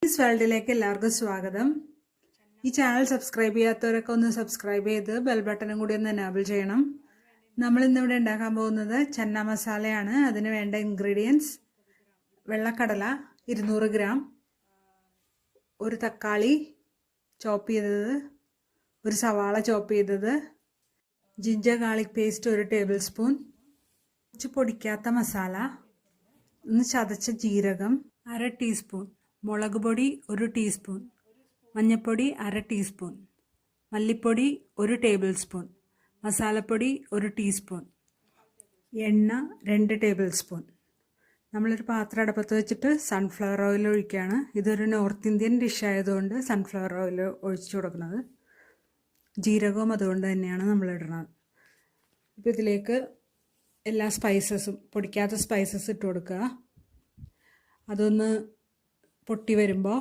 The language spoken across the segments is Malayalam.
This വേൾഡിലേക്ക് എല്ലാവർക്കും സ്വാഗതം. ഈ ചാനൽ സബ്സ്ക്രൈബ് ചെയ്യാത്തവരൊക്കെ ഒന്ന് സബ്സ്ക്രൈബ് ചെയ്ത് ബെൽ ബട്ടണും കൂടി ഒന്ന് എനേബിൾ ചെയ്യണം. നമ്മൾ ഇന്നിവിടെ ഉണ്ടാക്കാൻ പോകുന്നത് ചന്ന മസാലയാണ്. അതിന് വേണ്ട ഇൻഗ്രീഡിയൻസ്: വെള്ളക്കടല 200 ഗ്രാം, ഒരു തക്കാളി ചോപ്പ് ചെയ്തത്, ഒരു സവാള ചോപ്പ് ചെയ്തത്, ginger garlic paste 1 table spoon, കുറച്ച് പൊടിക്കാത്ത മസാല, ഒന്ന് ചതച്ച ജീരകം 1/2 ടീസ്പൂൺ, മുളക് പൊടി 1 ടീസ്പൂൺ, മഞ്ഞൾപ്പൊടി 1/2 ടീസ്പൂൺ, മല്ലിപ്പൊടി 1 ടേബിൾ സ്പൂൺ, മസാലപ്പൊടി 1 ടീസ്പൂൺ, എണ്ണ 2 ടേബിൾ സ്പൂൺ. നമ്മളൊരു പാത്രം അടുപ്പത്ത് വെച്ചിട്ട് സൺഫ്ലവർ ഓയിൽ ഒഴിക്കുകയാണ്. ഇതൊരു നോർത്ത് ഇന്ത്യൻ ഡിഷ് ആയതുകൊണ്ട് സൺഫ്ലവർ ഓയിൽ ഒഴിച്ചു കൊടുക്കുന്നത്. ജീരകവും അതുകൊണ്ട് തന്നെയാണ് നമ്മളിടുന്നത്. ഇപ്പോൾ ഇതിലേക്ക് എല്ലാ സ്പൈസസും, പൊടിക്കാത്ത സ്പൈസസ് ഇട്ട് കൊടുക്കുക. അതൊന്ന് പൊട്ടി വരുമ്പോൾ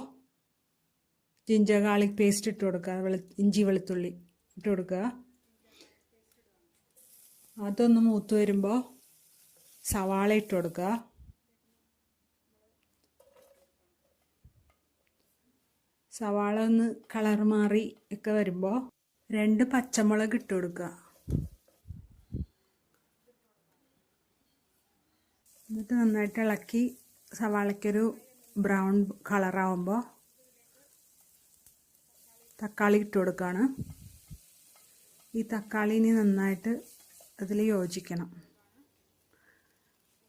ജിഞ്ചർ ഗാർലിക് പേസ്റ്റ് ഇട്ട് കൊടുക്കുക, ഇഞ്ചി വെളുത്തുള്ളി ഇട്ട് കൊടുക്കുക. അതൊന്ന് മൂത്ത് വരുമ്പോൾ സവാള ഇട്ട് കൊടുക്കുക. സവാള ഒന്ന് കളർ മാറി ഒക്കെ വരുമ്പോൾ 2 പച്ചമുളക് ഇട്ട് കൊടുക്കുക. എന്നിട്ട് നന്നായിട്ട് ഇളക്കി സവാളയ്ക്കൊരു ബ്രൗൺ കളറാവുമ്പോൾ തക്കാളി ഇട്ട് കൊടുക്കുകയാണ്. ഈ തക്കാളി ഇനി നന്നായിട്ട് അതിൽ യോജിക്കണം.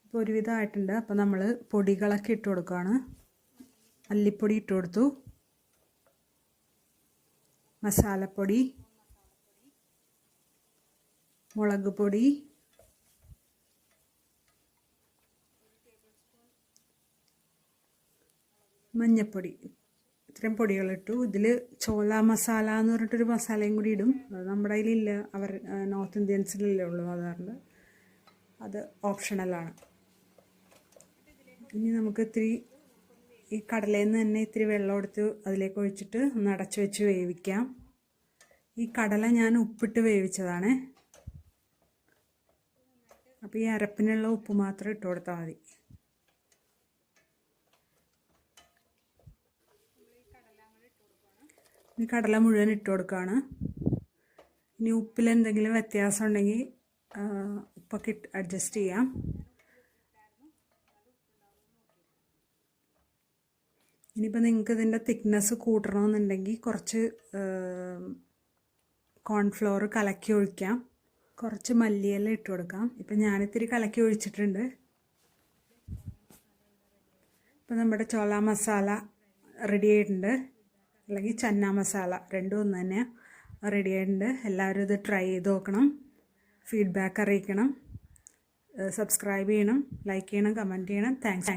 ഇപ്പോൾ ഒരുവിധമായിട്ടുണ്ട്. അപ്പോൾ നമ്മൾ പൊടികളൊക്കെ ഇട്ട് കൊടുക്കുകയാണ്. മല്ലിപ്പൊടി ഇട്ട് കൊടുത്തു, മസാലപ്പൊടി, മുളക് പൊടി, മഞ്ഞൾപ്പൊടി, ഇത്രയും പൊടികളിട്ടു. ഇതിൽ ചോല മസാല എന്ന് പറഞ്ഞിട്ടൊരു മസാലയും കൂടി ഇടും. അത് നമ്മുടെ കയ്യിലില്ല, അവർ നോർത്ത് ഇന്ത്യൻസിലല്ലേ ഉള്ളൂ, അതുകൊണ്ട് അത് ഓപ്ഷണലാണ്. ഇനി നമുക്ക് ഇത്തിരി ഈ കടലയിൽ നിന്ന് തന്നെ ഇത്തിരി വെള്ളം എടുത്ത് അതിലേക്ക് ഒഴിച്ചിട്ട് ഒന്ന് അടച്ചു വെച്ച് വേവിക്കാം. ഈ കടല ഞാൻ ഉപ്പിട്ട് വേവിച്ചതാണ്. അപ്പോൾ ഈ അരപ്പിനുള്ള ഉപ്പ് മാത്രം ഇട്ട് കൊടുത്താൽ മതി. ഈ കടല മുഴുവൻ ഇട്ട് കൊടുക്കുകയാണ്. ഇനി ഉപ്പിൽ എന്തെങ്കിലും വ്യത്യാസം ഉണ്ടെങ്കിൽ ഉപ്പൊക്കെ അഡ്ജസ്റ്റ് ചെയ്യാം. ഇനിയിപ്പോൾ നിങ്ങൾക്ക് ഇതിൻ്റെ തിക്നെസ് കൂട്ടണമെന്നുണ്ടെങ്കിൽ കുറച്ച് കോൺഫ്ലോർ കലക്കി ഒഴിക്കാം. കുറച്ച് മല്ലിയില ഇട്ട് കൊടുക്കാം. ഇപ്പം ഞാനിത്തിരി കലക്കി ഒഴിച്ചിട്ടുണ്ട്. ഇപ്പം നമ്മുടെ ചോല മസാല റെഡി ആയിട്ടുണ്ട്, അല്ലെങ്കിൽ ചന്ന മസാല, രണ്ടും ഒന്ന് തന്നെ റെഡി ആയിട്ടുണ്ട്. എല്ലാവരും ഇത് ട്രൈ ചെയ്ത് നോക്കണം, ഫീഡ്ബാക്ക് അറിയിക്കണം, സബ്സ്ക്രൈബ് ചെയ്യണം, ലൈക്ക് ചെയ്യണം, കമൻറ്റ് ചെയ്യണം. താങ്ക്സ്.